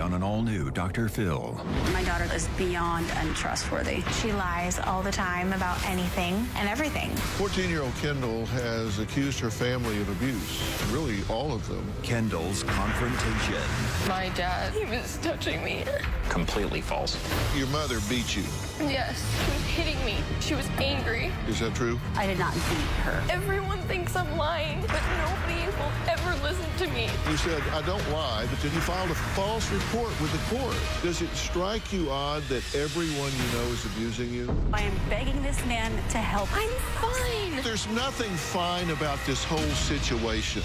on an all-new Dr. Phil. My daughter is beyond untrustworthy. She lies all the time about anything and everything. 14-year-old Kendall has accused her family of abuse, really all of them. Kendall's confrontation. My dad, he was touching me. Completely false. Your mother beat you. Yes, she was hitting me. She was angry. Is that true? I did not beat her. Everyone thinks I'm lying, but nobody will ever listen to me. You said, I don't lie, but then you filed a false report with the court. Does it strike you odd that everyone you know is abusing you? I am begging this man to help. I'm fine. There's nothing fine about this whole situation.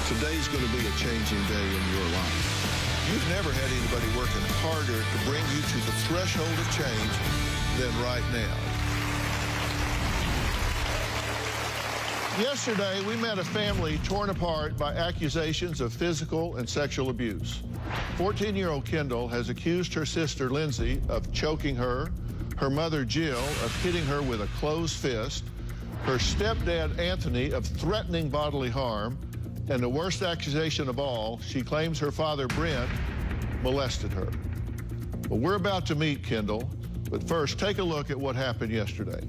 Today's going to be a changing day in your life. You've never had anybody working harder to bring you to the threshold of change than right now. Yesterday, we met a family torn apart by accusations of physical and sexual abuse. 14-year-old Kendall has accused her sister, Lindsay, of choking her, her mother, Jill, of hitting her with a closed fist, her stepdad, Anthony, of threatening bodily harm, and the worst accusation of all, she claims her father, Brent, molested her. Well, we're about to meet Kendall, but first, take a look at what happened yesterday.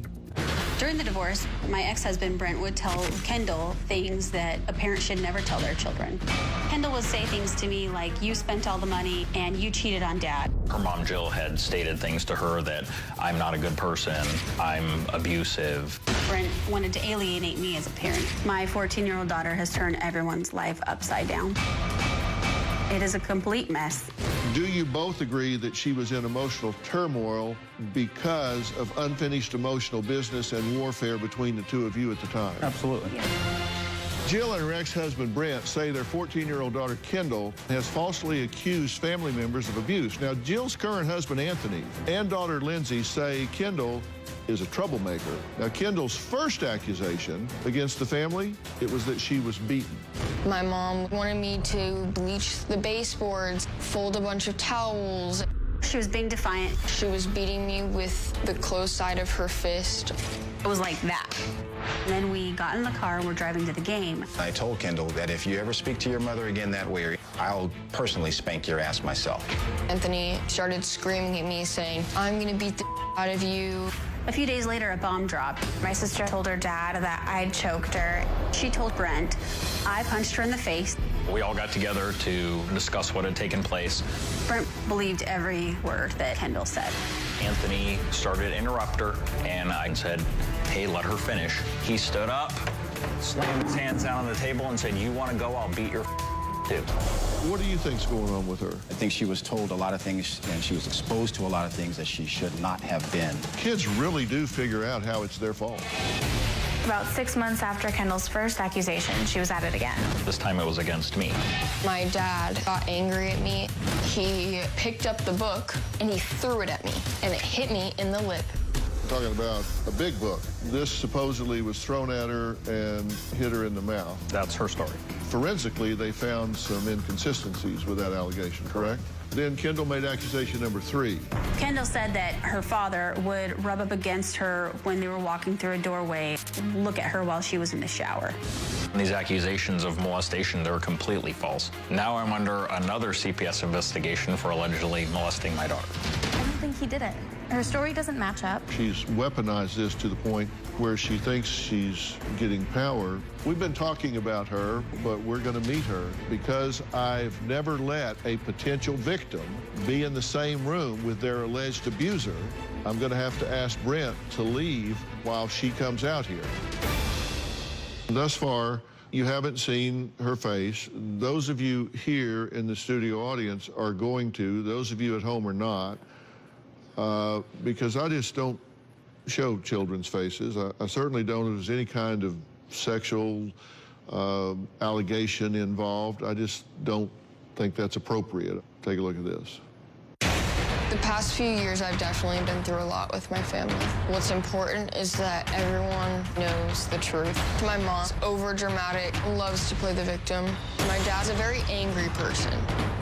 During the divorce, my ex-husband, Brent, would tell Kendall things that a parent should never tell their children. Kendall would say things to me like, you spent all the money and you cheated on Dad. Her mom, Jill, had stated things to her that I'm not a good person, I'm abusive. Brent wanted to alienate me as a parent. My 14-year-old daughter has turned everyone's life upside down. It is a complete mess. Do you both agree that she was in emotional turmoil because of unfinished emotional business and warfare between the two of you at the time? Absolutely. Yeah. Jill and her ex-husband, Brent, say their 14-year-old daughter, Kendall, has falsely accused family members of abuse. Now, Jill's current husband, Anthony, and daughter, Lindsay, say Kendall is a troublemaker. Now, Kendall's first accusation against the family, it was that she was beaten. My mom wanted me to bleach the baseboards, fold a bunch of towels. She was being defiant. She was beating me with the closed side of her fist. It was like that. Then we got in the car, we're driving to the game. I told Kendall that if you ever speak to your mother again that way, I'll personally spank your ass myself. Anthony started screaming at me, saying, I'm gonna beat the out of you. A few days later, a bomb dropped. My sister told her dad that I'd choked her. She told Brent, I punched her in the face. We all got together to discuss what had taken place. Brent believed every word that Kendall said. Anthony started to interrupt her, and I said, hey, let her finish. He stood up, slammed his hands down on the table, and said, you want to go, I'll beat your too. What do you think's going on with her? I think she was told a lot of things, and she was exposed to a lot of things that she should not have been. Kids really do figure out how it's their fault. About 6 months after Kendall's first accusation, she was at it again. This time it was against me. My dad got angry at me. He picked up the book and he threw it at me, and it hit me in the lip. We're talking about a big book. This supposedly was thrown at her and hit her in the mouth. That's her story. Forensically, they found some inconsistencies with that allegation, correct? Then Kendall made accusation number 3. Kendall said that her father would rub up against her when they were walking through a doorway, look at her while she was in the shower. These accusations of molestation, they're completely false. Now I'm under another CPS investigation for allegedly molesting my daughter. I don't think he did it. Her story doesn't match up. She's weaponized this to the point where she thinks she's getting power. We've been talking about her, but we're going to meet her because I've never let a potential victim be in the same room with their alleged abuser. I'm going to have to ask Brent to leave while she comes out here. Thus far, you haven't seen her face. Those of you here in the studio audience are going to. Those of you at home are not. Because I just don't show children's faces. I certainly don't if there's any kind of sexual allegation involved. I just don't think that's appropriate. Take a look at this. The past few years, I've definitely been through a lot with my family. What's important is that everyone knows the truth. My mom's over-dramatic, loves to play the victim. My dad's a very angry person.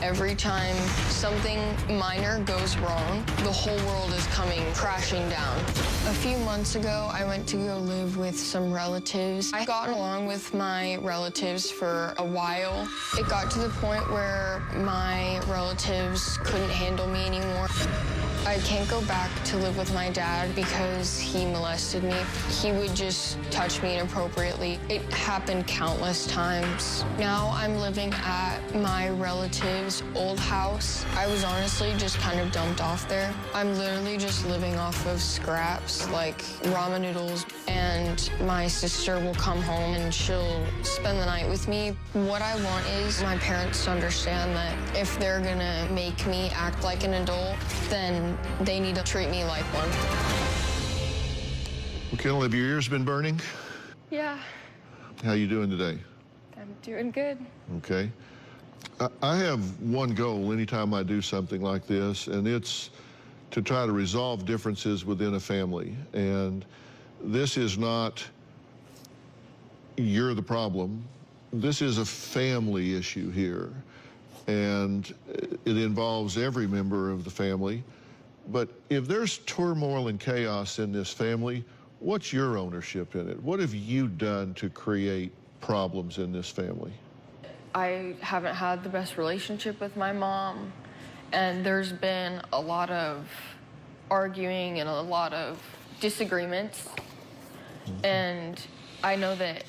Every time something minor goes wrong, the whole world is coming crashing down. A few months ago, I went to go live with some relatives. I got along with my relatives for a while. It got to the point where my relatives couldn't handle me anymore. I can't go back to live with my dad because he molested me. He would just touch me inappropriately. It happened countless times. Now I'm living at my relative's old house. I was honestly just kind of dumped off there. I'm literally just living off of scraps like ramen noodles, and my sister will come home and she'll spend the night with me. What I want is my parents to understand that if they're gonna make me act like an adult, then they need to treat me like one. Well, Kendall, have your ears been burning? Yeah, How you doing today? I'm doing good. Okay. I have one goal anytime I do something like this, and it's to try to resolve differences within a family. And this is not you're the problem. This is a family issue here, and it involves every member of the family. But if there's turmoil and chaos in this family, what's your ownership in it? What have you done to create problems in this family? I haven't had the best relationship with my mom, and there's been a lot of arguing and a lot of disagreements. And I know that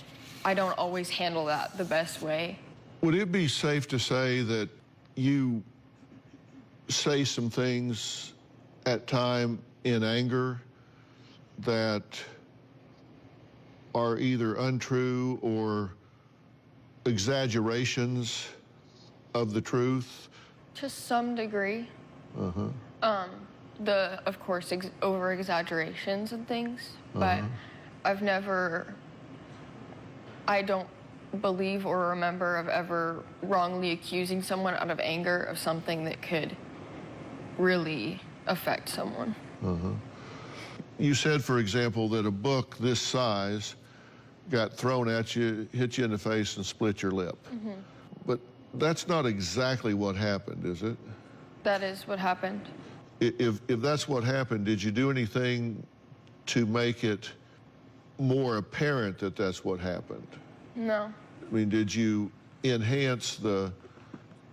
I don't always handle that the best way. Would it be safe to say that you say some things at time in anger that are either untrue or exaggerations of the truth? To some degree. Of course, over exaggerations and things, but I don't believe or remember of ever wrongly accusing someone out of anger of something that could really affect someone. You said, for example, that a book this size got thrown at you, hit you in the face, and split your lip. But that's not exactly what happened, is it? That is what happened. If that's what happened, did you do anything to make it more apparent that that's what happened? No. I mean, did you enhance the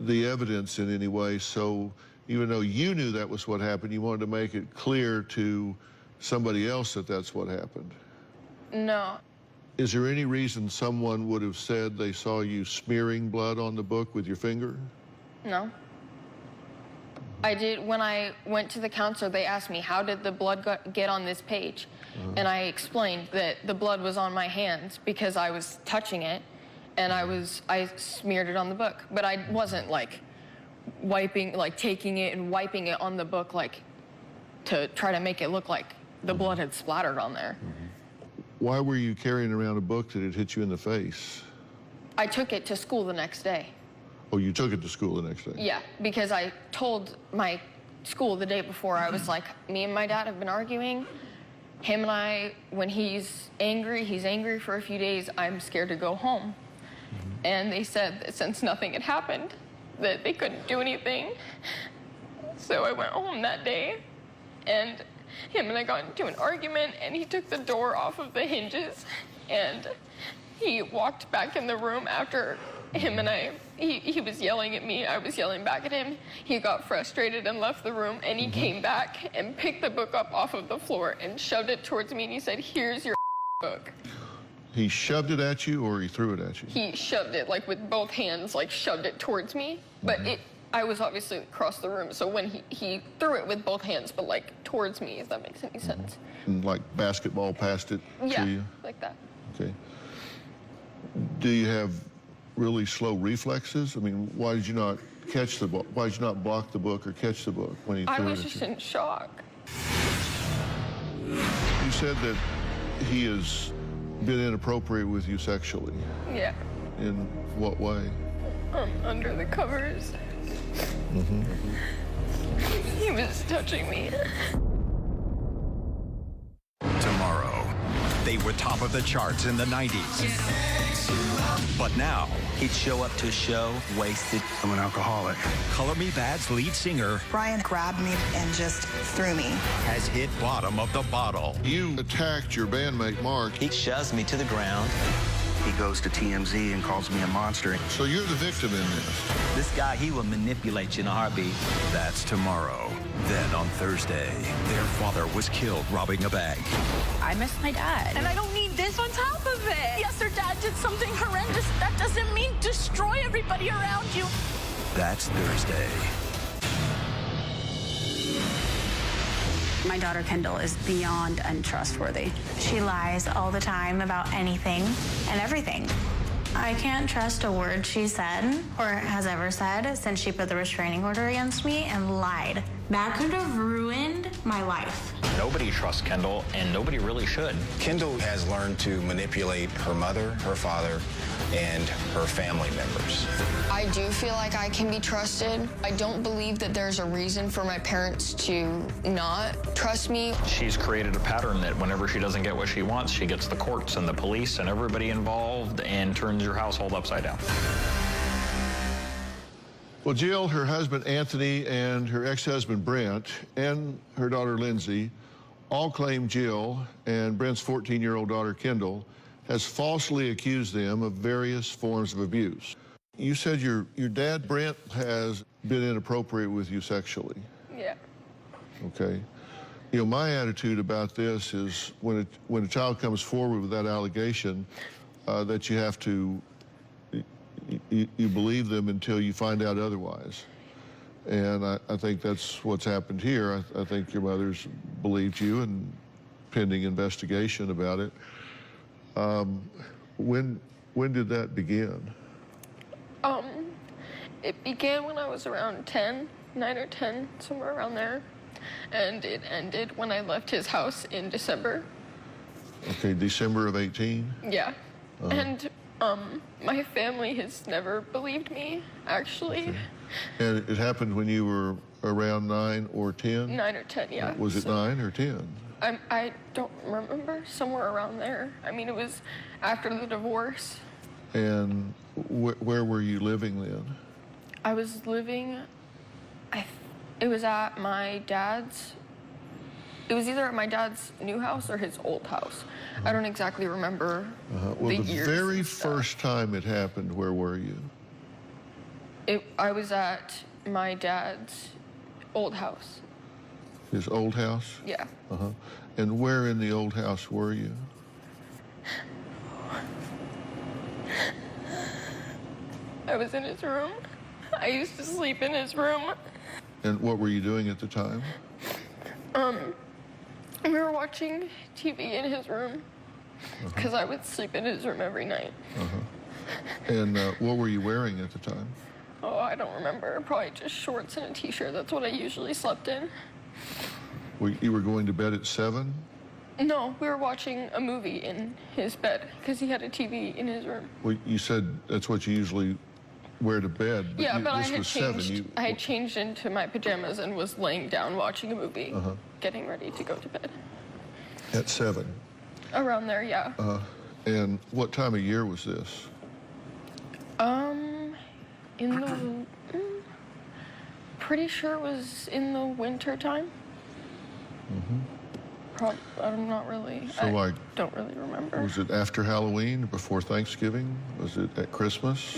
evidence in any way, so even though you knew that was what happened, you wanted to make it clear to somebody else that that's what happened? No. Is there any reason someone would have said they saw you smearing blood on the book with your finger? No. I did. When I went to the counselor, they asked me, how did the blood get on this page? And I explained that the blood was on my hands because I was touching it, and I smeared it on the book. But I wasn't like taking it and wiping it on the book, like to try to make it look like the blood had splattered on there. Why were you carrying around a book that had hit you in the face? I took it to school the next day. Oh, you took it to school the next day? Yeah, because I told my school the day before, I was like, me and my dad have been arguing. Him and I, when he's angry for a few days. I'm scared to go home. And they said that since nothing had happened, that they couldn't do anything. So I went home that day, and him and I got into an argument, and he took the door off of the hinges, and he walked back in the room after him and I, he was yelling at me, I was yelling back at him. He got frustrated and left the room, and he came back and picked the book up off of the floor and shoved it towards me, and he said, here's your book. He shoved it at you, or he threw it at you? He shoved it, like with both hands, like shoved it towards me, but I was obviously across the room, so when he threw it with both hands, but like towards me, if that makes any sense. And like basketball past it to you? Yeah, like that. Okay. Do you have really slow reflexes? I mean, why did you not catch the book? Why did you not block the book or catch the book when he threw it at you? I was just in shock. You said that he has been inappropriate with you sexually. Yeah. In what way? Under the covers. He was touching me. Tomorrow, they were top of the charts in the 90s. But now, He'd show up to a show wasted. I'm an alcoholic. Color Me Bad's lead singer Brian grabbed me and just threw me. has hit bottom of the bottle. You attacked your bandmate, Mark. He shoves me to the ground. He goes to TMZ and calls me a monster. So you're the victim in this. This guy, he will manipulate you in a heartbeat. That's tomorrow. Then on Thursday, their father was killed robbing a bank. I miss my dad. And I don't need this on top of it. Yes, her dad did something horrendous. That doesn't mean destroy everybody around you. That's Thursday. My daughter Kendall is beyond untrustworthy. She lies all the time about anything and everything. I can't trust a word she said or has ever said since she put the restraining order against me and lied. That could have ruined my life. Nobody trusts Kendall, and nobody really should. Kendall has learned to manipulate her mother, her father, and her family members. I do feel like I can be trusted. I don't believe that there's a reason for my parents to not trust me. She's created a pattern that whenever she doesn't get what she wants, she gets the courts and the police and everybody involved and turns your household upside down. Well, Jill, her husband Anthony, and her ex-husband Brent, and her daughter Lindsay all claim Jill and Brent's 14-year-old daughter Kendall has falsely accused them of various forms of abuse. You said your dad, Brent, has been inappropriate with you sexually. Yeah. Okay. You know, my attitude about this is when a child comes forward with that allegation, that you have to, you believe them until you find out otherwise. And I think that's what's happened here. I think your mother's believed you, and pending investigation about it. When did that begin? It began when I was around 10, 9 or 10, somewhere around there. And it ended when I left his house in December. Okay, December of 18? Yeah. And my family has never believed me, actually. Okay. And it happened when you were around 9 or 10? 9 or 10, yeah. Was it 9 or 10? I don't remember, somewhere around there. I mean, it was after the divorce. And where were you living then? I was living, it was at my dad's, it was either at my dad's new house or his old house. I don't exactly remember Well, the years very first time it happened, where were you? I was at my dad's old house. His old house? Yeah. And where in the old house were you? I was in his room. I used to sleep in his room. And what were you doing at the time? We were watching TV in his room because I would sleep in his room every night. And what were you wearing at the time? Oh, I don't remember. Probably just shorts and a t-shirt. That's what I usually slept in. You were going to bed at 7? No, we were watching a movie in his bed because he had a TV in his room. Well, you said that's what you usually wear to bed. But yeah, but I this had was changed. 7. I had changed into my pajamas and was laying down watching a movie, getting ready to go to bed. At 7? Around there, yeah. And what time of year was this? In the... pretty sure it was in the winter time. I'm not really... I don't really remember. Was it after Halloween, before Thanksgiving? Was it at Christmas?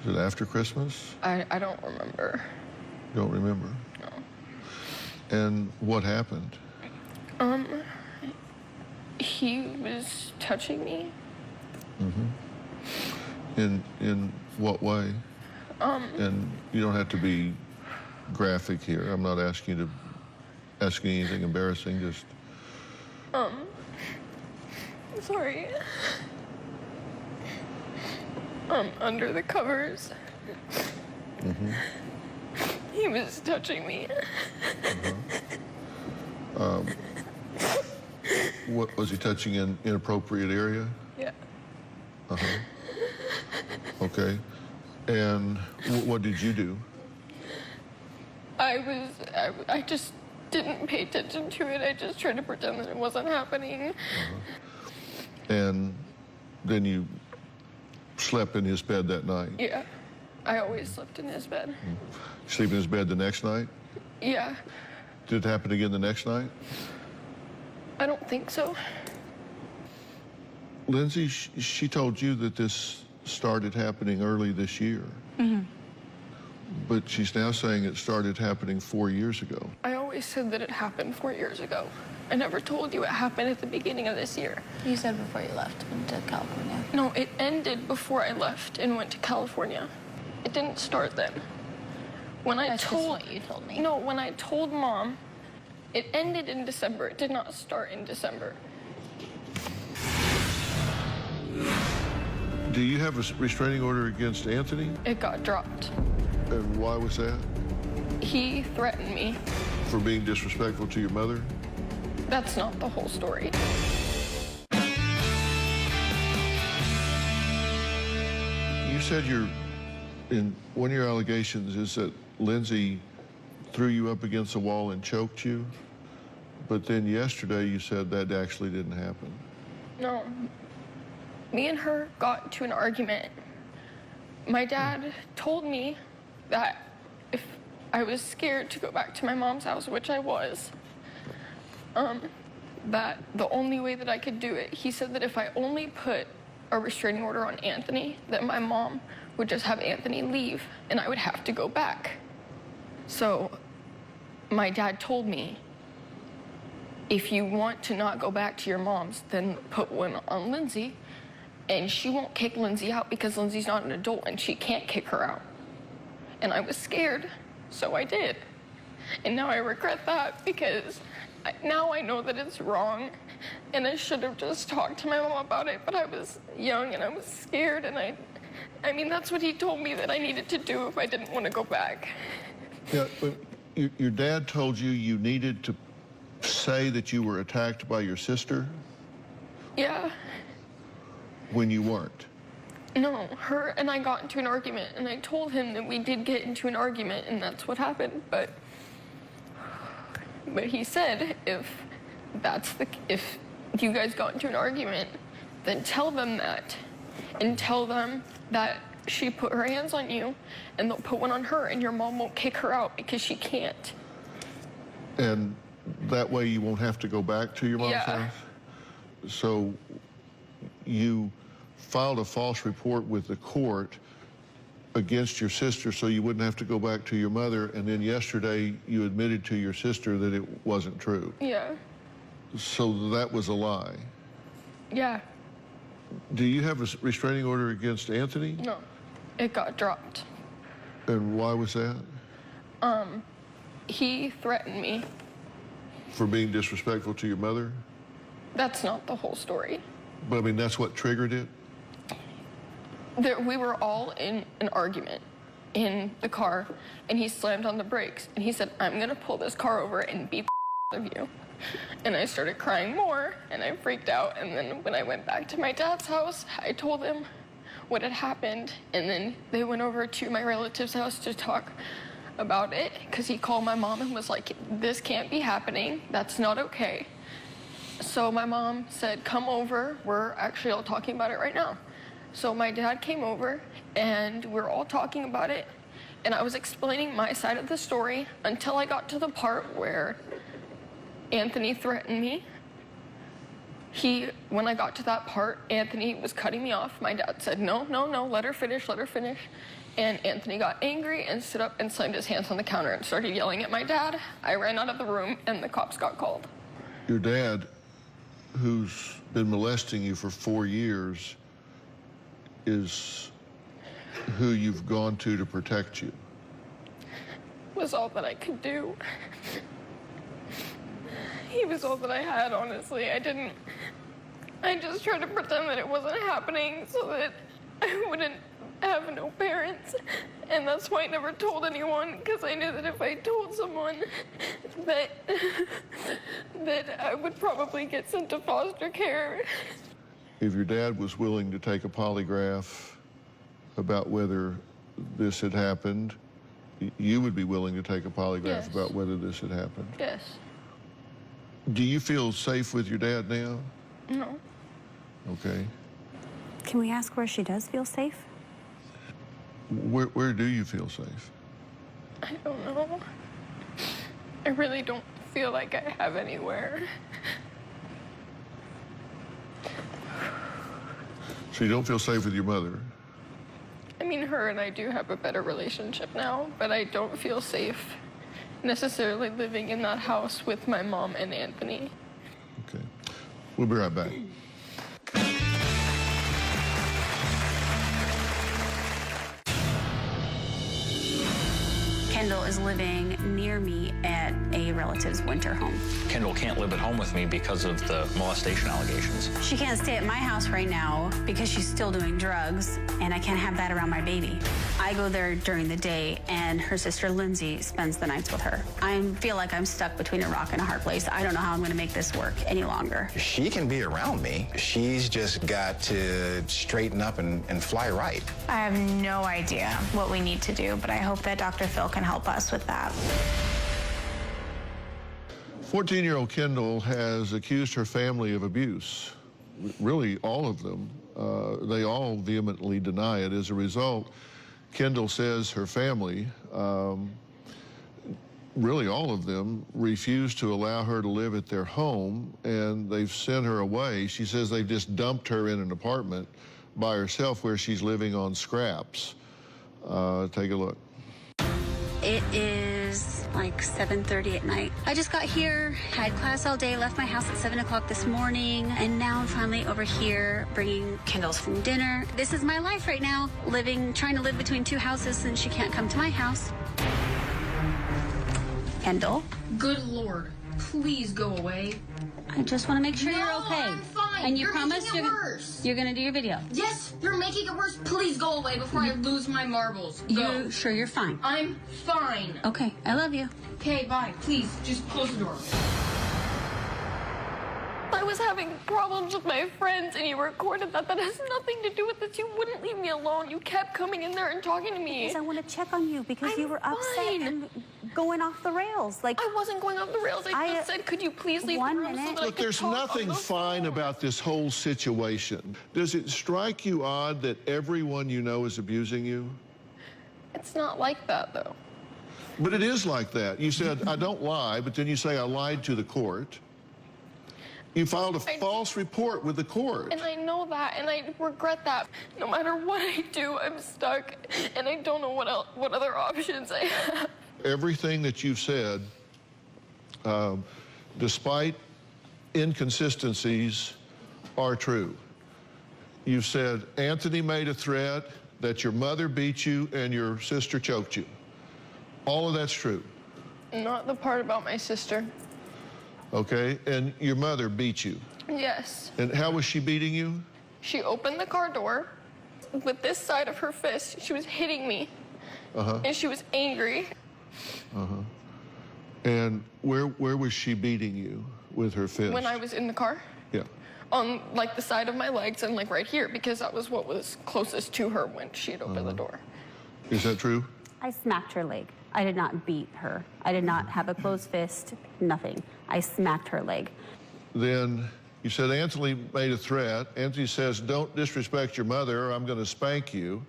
Was it after Christmas? I don't remember. You don't remember? No. And what happened? He was touching me. In what way? And you don't have to be graphic here. I'm not asking you to anything embarrassing, just... Sorry. Under the covers. He was touching me. What was he touching in inappropriate area? Yeah. Okay. And what did you do? I just didn't pay attention to it. I just tried to pretend that it wasn't happening. And Then you slept in his bed that night? Yeah, I always slept in his bed. Sleep in his bed the next night? Yeah. Did it happen again the next night? I don't think so. Lindsay, she told you that this started happening early this year. Mm-hmm. But she's now saying it started happening 4 years ago. I always said that it happened 4 years ago. I never told you it happened at the beginning of this year. You said before you left and to California. No, it ended before I left and went to California. It didn't start then. When I That's told just what you told me. No, when I told Mom, it ended in December. It did not start in December. Do you have a restraining order against Anthony? It got dropped. And why was that? He threatened me. For being disrespectful to your mother? That's not the whole story. You said in one of your allegations is that Lindsay threw you up against the wall and choked you, but then yesterday you said that actually didn't happen. No. Me and her got into an argument. My dad told me that if I was scared to go back to my mom's house, which I was, that the only way that I could do it, he said that if I only put a restraining order on Anthony, that my mom would just have Anthony leave and I would have to go back. So my dad told me, if you want to not go back to your mom's, then put one on Lindsay, and she won't kick Lindsay out because Lindsay's not an adult and she can't kick her out. And I was scared, so I did. And now I regret that because now I know that it's wrong and I should have just talked to my mom about it, but I was young and I was scared, and I mean, that's what he told me that I needed to do if I didn't want to go back. Yeah, but your dad told you you needed to say that you were attacked by your sister? Yeah. When you weren't? No, her and I got into an argument, and I told him that we did get into an argument, and that's what happened, but he said if you guys got into an argument, then tell them that, and tell them that she put her hands on you, and they'll put one on her, and your mom won't kick her out because she can't. And that way you won't have to go back to your mom's house? So you filed a false report with the court against your sister so you wouldn't have to go back to your mother, and then yesterday you admitted to your sister that it wasn't true. Yeah. So that was a lie. Yeah. Do you have a restraining order against Anthony? No, it got dropped. And why was that? He threatened me. For being disrespectful to your mother? That's not the whole story. But I mean, that's what triggered it? We were all in an argument in the car, and he slammed on the brakes, and he said, I'm gonna pull this car over and beat the of you. And I started crying more, and I freaked out, and then when I went back to my dad's house, I told him what had happened, and then they went over to my relative's house to talk about it, because he called my mom and was like, this can't be happening, that's not okay. So my mom said, come over, we're actually all talking about it right now. So my dad came over, and we're all talking about it, and I was explaining my side of the story until I got to the part where Anthony threatened me. When I got to that part, Anthony was cutting me off. My dad said, no, let her finish, let her finish. And Anthony got angry and stood up and slammed his hands on the counter and started yelling at my dad. I ran out of the room, and the cops got called. Your dad, who's been molesting you for 4 years, is who you've gone to protect you. Was all that I could do. He was all that I had, honestly. I just tried to pretend that it wasn't happening so that I wouldn't have no parents. And that's why I never told anyone, because I knew that if I told someone that I would probably get sent to foster care. If your dad was willing to take a polygraph about whether this had happened, you would be willing to take a polygraph about whether this had happened? Yes. Do you feel safe with your dad now? No. Okay. Can we ask where she does feel safe? Where do you feel safe? I don't know. I really don't feel like I have anywhere. So you don't feel safe with your mother? I mean, her and I do have a better relationship now, but I don't feel safe necessarily living in that house with my mom and Anthony. Okay. We'll be right back. Kendall is living near me at a relative's winter home. Kendall can't live at home with me because of the molestation allegations. She can't stay at my house right now because she's still doing drugs, and I can't have that around my baby. I go there during the day, and her sister Lindsay spends the nights with her. I feel like I'm stuck between a rock and a hard place. I don't know how I'm going to make this work any longer. She can be around me. She's just got to straighten up and fly right. I have no idea what we need to do, but I hope that Dr. Phil can help us with that. 14-year-old Kendall has accused her family of abuse. Really, all of them. They all vehemently deny it. As a result, Kendall says her family, really all of them, refused to allow her to live at their home, and they've sent her away. She says they've just dumped her in an apartment by herself where she's living on scraps. Take a look. It is like 7:30 at night. I just got here, had class all day, left my house at 7 o'clock this morning, and now I'm finally over here bringing Kendall some dinner. This is my life right now, trying to live between two houses since she can't come to my house. Kendall? Good Lord, please go away. I just want to make sure you're okay. I'm fine. And you You're promise making it worse. you're going to do your video? Yes, you're making it worse. Please go away before I lose my marbles. Go. You sure you're fine? I'm fine. Okay, I love you. Okay, bye. Please, just close the door. I was having problems with my friends, and you recorded that. That has nothing to do with this. You wouldn't leave me alone. You kept coming in there and talking to me. Because I want to check on you because you were upset fine. and going off the rails. Like I wasn't going off the rails. I just said, could you please leave the room so that I Look, could there's talk on nothing the fine phone. about this whole situation. Does it strike you odd that everyone you know is abusing you? It's not like that, though. But it is like that. You said, I don't lie, but then you say I lied to the court. You filed a false report with the court. And I know that, and I regret that. No matter what I do, I'm stuck, and I don't know what other options I have. Everything that you've said, despite inconsistencies, are true. You've said Anthony made a threat, that your mother beat you, and your sister choked you. All of that's true. Not the part about my sister. Okay, and your mother beat you. Yes. And how was she beating you? She opened the car door with this side of her fist. She was hitting me. And she was angry. And where was she beating you with her fist? When I was in the car? Yeah. On, like, the side of my legs and, like, right here, because that was what was closest to her when she had opened the door. Is that true? I smacked her leg. I did not beat her. I did not have a closed fist, nothing. I smacked her leg. Then you said Anthony made a threat. Anthony says, don't disrespect your mother or I'm going to spank you.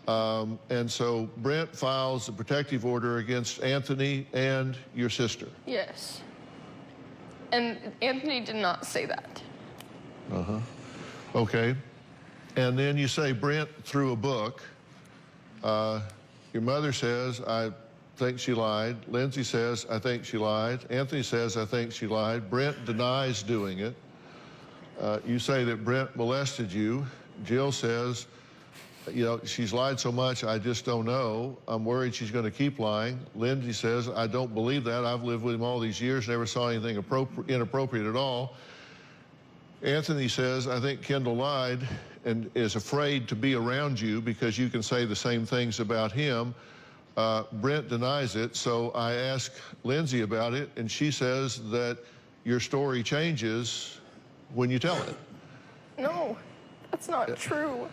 And so Brent files a protective order against Anthony and your sister. Yes. And Anthony did not say that. Okay. And then you say Brent threw a book. Your mother says, I think she lied. Lindsay says, I think she lied. Anthony says, I think she lied. Brent denies doing it. You say that Brent molested you. Jill says, you know, she's lied so much, I just don't know. I'm worried she's going to keep lying. Lindsay says, I don't believe that. I've lived with him all these years, never saw anything inappropriate at all. Anthony says, I think Kendall lied and is afraid to be around you because you can say the same things about him. Brent denies it, so I ask Lindsay about it, and she says that your story changes when you tell it. No, that's not true.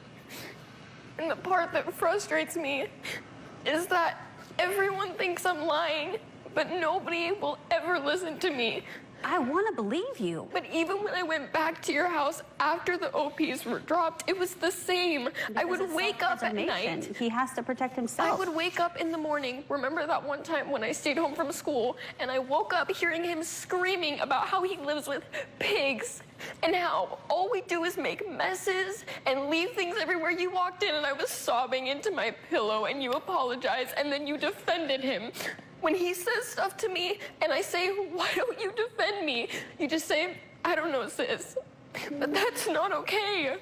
And the part that frustrates me is that everyone thinks I'm lying, but nobody will ever listen to me. I want to believe you. But even when I went back to your house after the OPs were dropped, it was the same. I would wake up at night. He has to protect himself. I would wake up in the morning. Remember that one time when I stayed home from school and I woke up hearing him screaming about how he lives with pigs and how all we do is make messes and leave things everywhere. You walked in and I was sobbing into my pillow and you apologized and then you defended him. When he says stuff to me and I say, why don't you defend me? You just say, I don't know, sis. But that's not okay.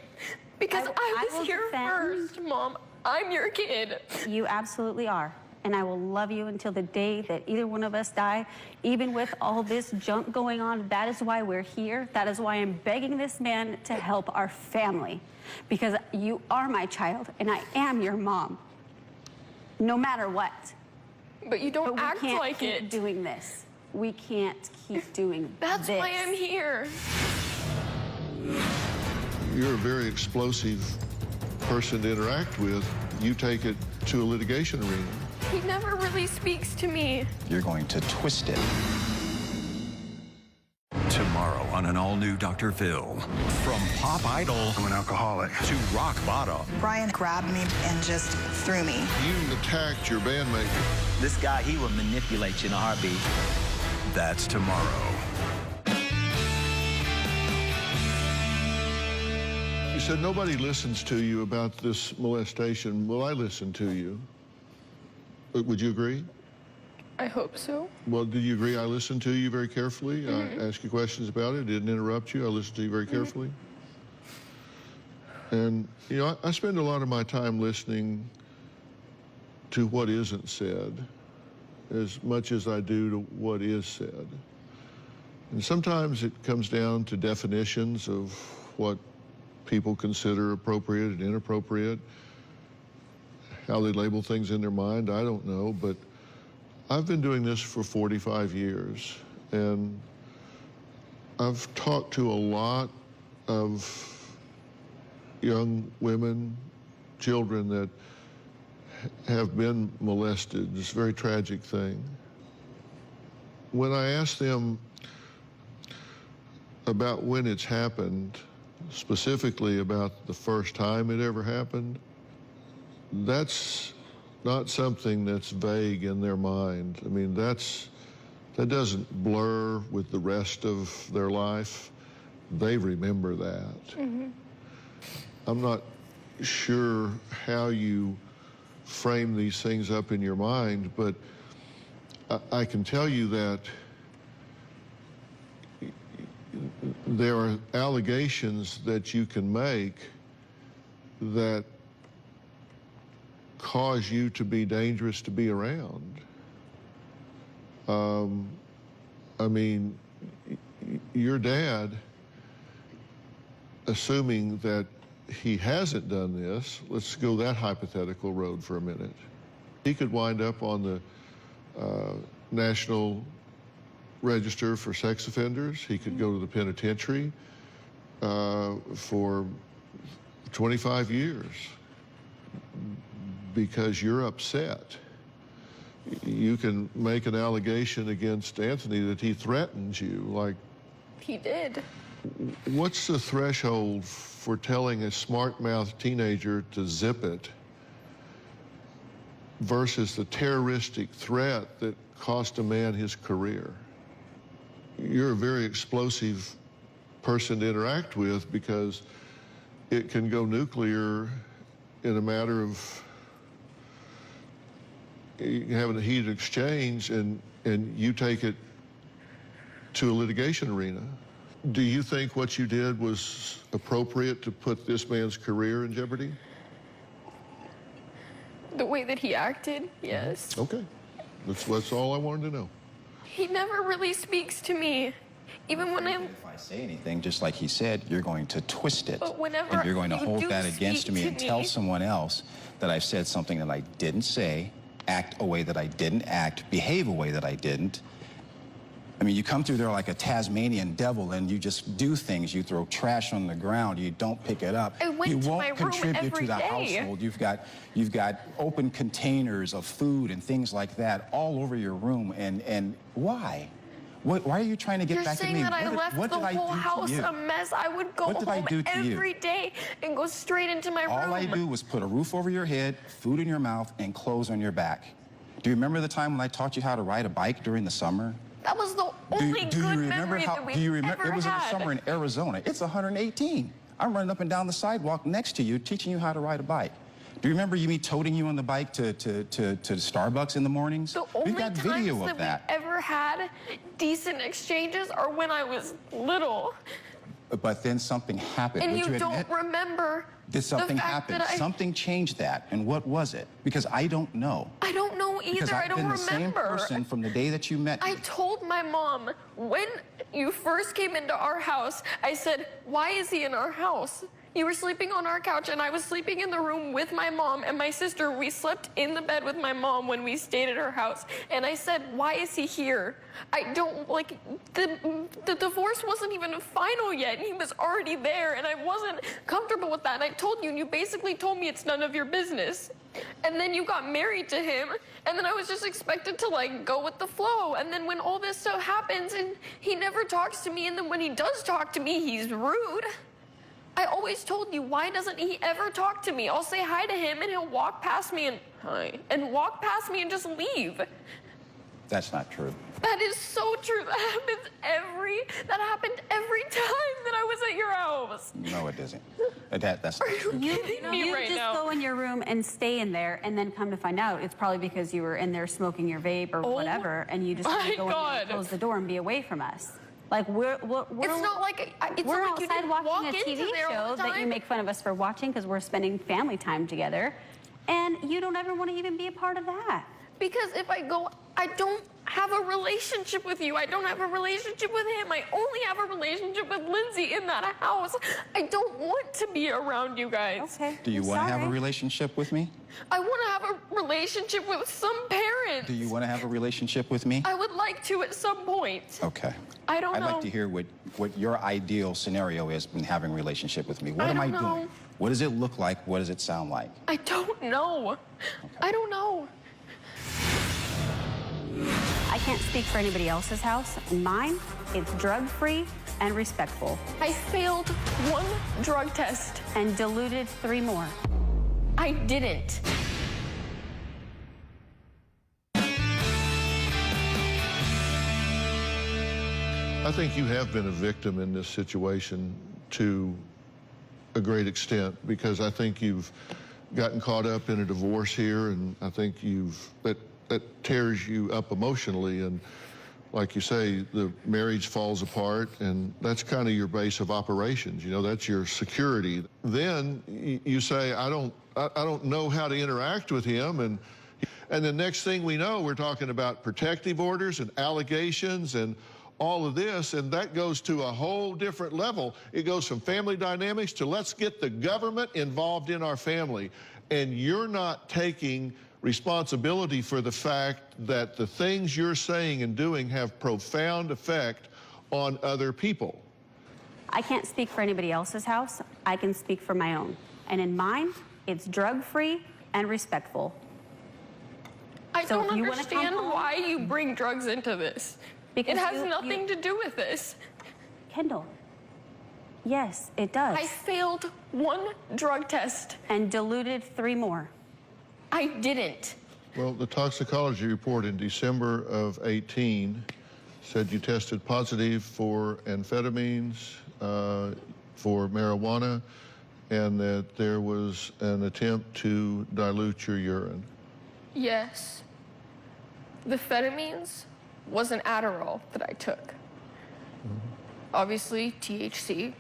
Because I was here first, Mom. I'm your kid. You absolutely are. And I will love you until the day that either one of us die. Even with all this junk going on, that is why we're here. That is why I'm begging this man to help our family. Because you are my child, and I am your mom. No matter what. But you don't act like it. We can't keep doing this. We can't keep doing this. That's why I'm here. You're a very explosive person to interact with. You take it to a litigation arena. He never really speaks to me. You're going to twist it. Tomorrow on an all-new Dr. Phil. From pop idol I'm an alcoholic to rock bottom. Brian grabbed me and just threw me. You attacked your bandmate. This guy, he will manipulate you in a heartbeat. That's tomorrow. You said nobody listens to you about this molestation. Well, I listen to you. Would you agree? I hope so. Well, do you agree I listened to you very carefully? I asked you questions about it, didn't interrupt you. I listened to you very carefully. And, you know, I spend a lot of my time listening to what isn't said as much as I do to what is said. And sometimes it comes down to definitions of what people consider appropriate and inappropriate, how they label things in their mind, I don't know, but I've been doing this for 45 years, and I've talked to a lot of young women, children that have been molested. It's a very tragic thing. When I ask them about when it's happened, specifically about the first time it ever happened, that's not something that's vague in their mind. I mean, that doesn't blur with the rest of their life. They remember that. I'm not sure how you frame these things up in your mind, but I can tell you that there are allegations that you can make that cause you to be dangerous to be around. I mean, your dad, assuming that he hasn't done this, let's go that hypothetical road for a minute. He could wind up on the National Register for Sex Offenders. He could go to the penitentiary for 25 years because you're upset. You can make an allegation against Anthony that he threatened you, like... He did. What's the threshold for telling a smart-mouthed teenager to zip it versus the terroristic threat that cost a man his career? You're a very explosive person to interact with because it can go nuclear in a matter of having a heated exchange, and you take it to a litigation arena. Do you think what you did was appropriate to put this man's career in jeopardy? The way that he acted, yes. Okay. That's all I wanted to know. He never really speaks to me. Even when If I say anything, just like he said, you're going to twist it. But whenever and you're going to you hold do that against speak me to and tell me- someone else that I've said something that I didn't say, act a way that I didn't act, behave a way that I didn't. I mean, you come through there like a Tasmanian devil and you just do things. You throw trash on the ground. You don't pick it up. I went you to won't my room contribute every to the day. household. You've got open containers of food and things like that all over your room. And why? Why are you trying to get back at me? You're saying that I left the whole house a mess. I would go home every day and go straight into my room. All I do was put a roof over your head, food in your mouth, and clothes on your back. Do you remember the time when I taught you how to ride a bike during the summer? That was the only good memory that we've ever had. It was in the summer in Arizona. It's 118. I'm running up and down the sidewalk next to you, teaching you how to ride a bike. Do you remember me toting you on the bike to Starbucks in the mornings? The only We've got video times of that we've ever had decent exchanges are when I was little. But then something happened. And Would you admit? don't remember Did something the fact happen? that Something changed that. And what was it? Because I don't know. I don't know either. Because I I've don't been the remember. same person from the day that you met me. I told my mom when you first came into our house, I said, why is he in our house? You were sleeping on our couch, and I was sleeping in the room with my mom and my sister. We slept in the bed with my mom when we stayed at her house. And I said, why is he here? I don't, like, the divorce wasn't even final yet, and he was already there, and I wasn't comfortable with that. And I told you, and you basically told me it's none of your business. And then you got married to him, and then I was just expected to, like, go with the flow. And then when all this stuff happens, and he never talks to me, and then when he does talk to me, he's rude. I always told you, why doesn't he ever talk to me? I'll say hi to him, and he'll walk past me and walk past me and just leave. That's not true. That is so true. That happened every time that I was at your house. No, it doesn't. That's not true. You right just now? go in your room and stay in there, and then come to find out it's probably because you were in there smoking your vape or whatever, and you just want to go in there and close the door and be away from us. Like we're It's not like we're not like you outside didn't watching walk a TV into there all show the that you time. make fun of us for watching because we're spending family time together, and you don't ever want to even be a part of that. Because if I go, I don't have a relationship with you. I don't have a relationship with him. I only have a relationship with Lindsay in that house. I don't want to be around you guys. Okay. Do you want to have a relationship with me? I want to have a relationship with some parents. Do you want to have a relationship with me? I would like to at some point. Okay. I don't know. I'd like to hear what your ideal scenario is in having a relationship with me. What am I doing? What does it look like? What does it sound like? I don't know. Okay. I don't know. I can't speak for anybody else's house. In mine, it's drug-free and respectful. I failed one drug test. And diluted 3 more. I didn't. I think you have been a victim in this situation to a great extent, because I think you've gotten caught up in a divorce here, and I think that tears you up emotionally, and like you say, the marriage falls apart, and that's kind of your base of operations. You know, that's your security. Then you say, I don't know how to interact with him, and the next thing we know, we're talking about protective orders and allegations and all of this, and that goes to a whole different level. It goes from family dynamics to let's get the government involved in our family, and you're not taking responsibility for the fact that the things you're saying and doing have profound effect on other people. I can't speak for anybody else's house. I can speak for my own. And in mine, it's drug-free and respectful. I don't understand why you bring drugs into this. Because it has nothing to do with this. Kendall, yes, it does. I failed one drug test. And diluted 3 more. I didn't. Well, the toxicology report in December of 18 said you tested positive for amphetamines, for marijuana, and that there was an attempt to dilute your urine. Yes. The amphetamines was an Adderall that I took. Mm-hmm. Obviously, THC.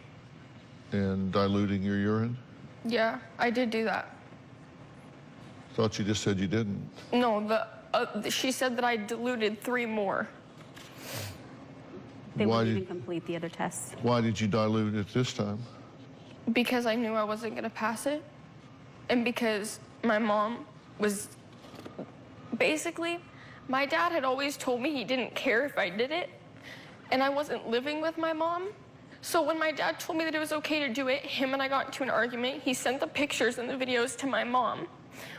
And diluting your urine? Yeah, I did do that. Thought you just said you didn't. No, she said that I diluted 3 more. They wouldn't even complete the other tests. Why did you dilute it this time? Because I knew I wasn't going to pass it. And because my mom was... Basically, my dad had always told me he didn't care if I did it. And I wasn't living with my mom. So when my dad told me that it was okay to do it, him and I got into an argument. He sent the pictures and the videos to my mom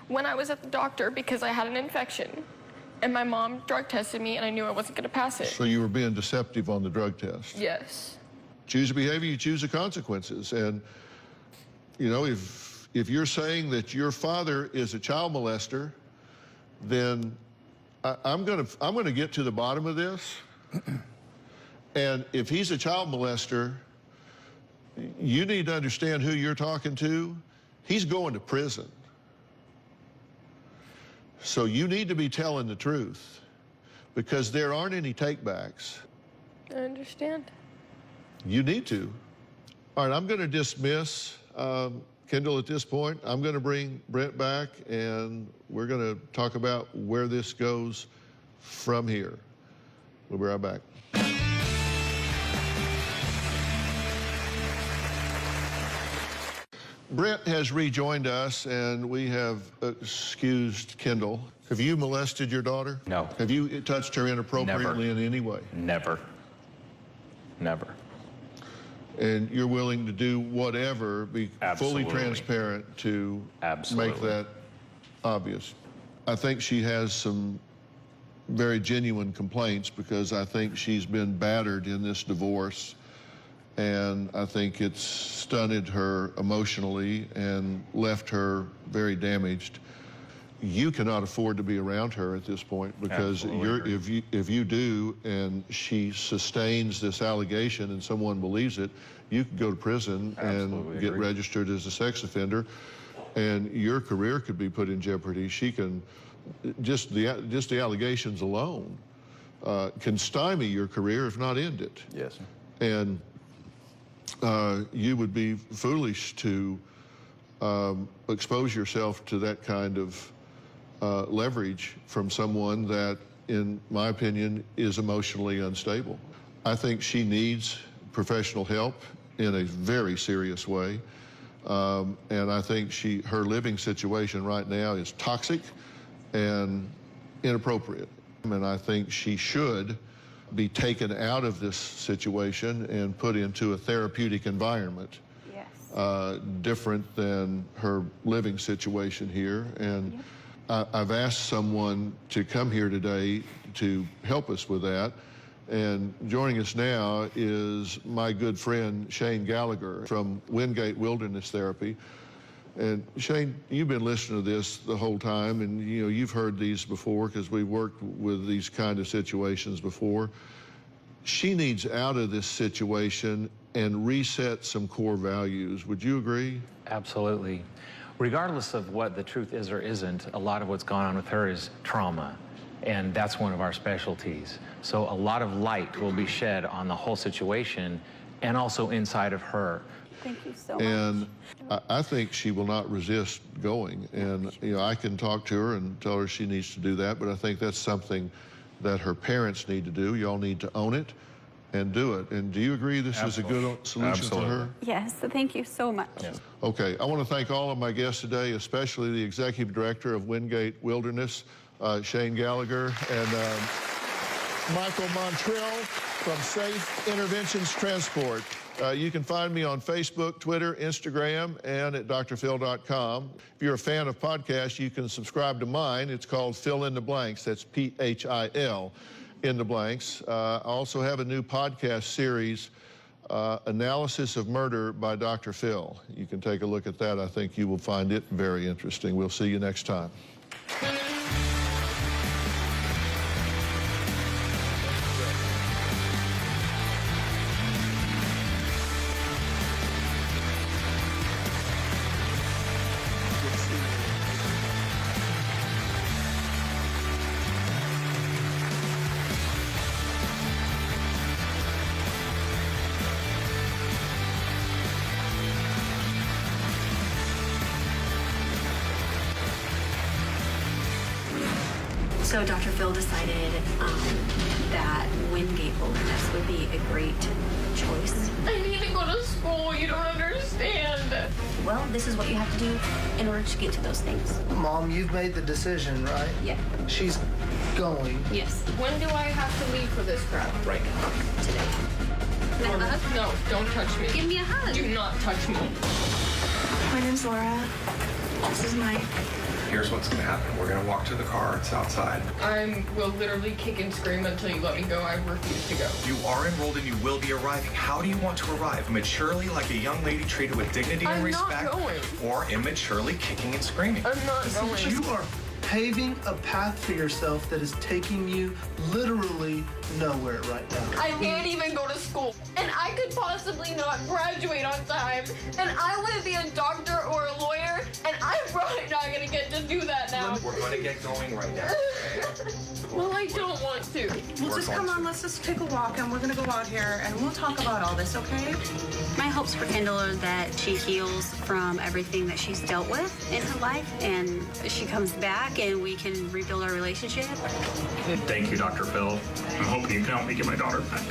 when I was at the doctor because I had an infection. And my mom drug tested me, and I knew I wasn't going to pass it. So you were being deceptive on the drug test? Yes. Choose a behavior, you choose the consequences. And, you know, if you're saying that your father is a child molester, then I'm gonna get to the bottom of this. And if he's a child molester, you need to understand who you're talking to. He's going to prison. So you need to be telling the truth, because there aren't any takebacks. I understand. You need to. All right, I'm going to dismiss Kendall at this point. I'm going to bring Brent back, and we're going to talk about where this goes from here. We'll be right back. Brent has rejoined us, and we have excused Kendall. Have you molested your daughter? No. Have you touched her inappropriately in any way? Never. Never. And you're willing to do whatever, be Absolutely. fully transparent to Absolutely. make that obvious. I think she has some very genuine complaints, because I think she's been battered in this divorce, and I think it's stunted her emotionally and left her very damaged. You cannot afford to be around her at this point, because if you do, and she sustains this allegation and someone believes it, you could go to prison and get registered as a sex offender, and your career could be put in jeopardy. She can, just the allegations alone can stymie your career, if not end it. Yes, sir. And you would be foolish to expose yourself to that kind of leverage from someone that, in my opinion, is emotionally unstable. I think she needs professional help in a very serious way. And I think her living situation right now is toxic and inappropriate. And I think she should be taken out of this situation and put into a therapeutic environment. Yes. Different than her living situation here. And yep. I've asked someone to come here today to help us with that. And joining us now is my good friend Shane Gallagher from Wingate Wilderness Therapy. And Shane, you've been listening to this the whole time, and you know, you've heard these before, because we've worked with these kind of situations before. She needs out of this situation and reset some core values. Would you agree? Absolutely. Regardless of what the truth is or isn't, a lot of what's gone on with her is trauma, and that's one of our specialties. So a lot of light will be shed on the whole situation and also inside of her. Thank you so much. And I think she will not resist going. And you know, I can talk to her and tell her she needs to do that, but I think that's something that her parents need to do. Y'all need to own it and do it. And do you agree this is a good solution for her? Yes, thank you so much. Yeah. Okay, I want to thank all of my guests today, especially the Executive Director of Wingate Wilderness, Shane Gallagher, and Michael Montrell from Safe Interventions Transport. You can find me on Facebook, Twitter, Instagram, and at drphil.com. If you're a fan of podcasts, you can subscribe to mine. It's called Fill in the Blanks. That's P-H-I-L in the blanks. I also have a new podcast series, Analysis of Murder by Dr. Phil. You can take a look at that. I think you will find it very interesting. We'll see you next time. So Dr. Phil decided that Wingate Wilderness would be a great choice. I need to go to school. You don't understand. Well, this is what you have to do in order to get to those things. Mom, you've made the decision, right? Yeah. She's going. Yes. When do I have to leave for this crap? Right now. Today. Can I have a hug? No, don't touch me. Give me a hug. Do not touch me. My name's Laura. This is Mike. Here's what's going to happen. We're going to walk to the car. It's outside. I will literally kick and scream until you let me go. I refuse to go. You are enrolled and you will be arriving. How do you want to arrive? Maturely, like a young lady treated with dignity and respect? I'm not going. Or immaturely kicking and screaming? I'm not going. You are paving a path for yourself that is taking you literally nowhere right now. I can't even go to school, and I could possibly not graduate on time, and I want to be a doctor or a lawyer, and I'm probably not going to get to do that now. We're going to get going right now. Okay? Well, I don't want to. Well, just come on, let's just take a walk, and we're going to go out here, and we'll talk about all this, okay? My hopes for Kendall are that she heals from everything that she's dealt with in her life, and she comes back and we can rebuild our relationship. Thank you, Dr. Phil. I'm hoping you can help me get my daughter back.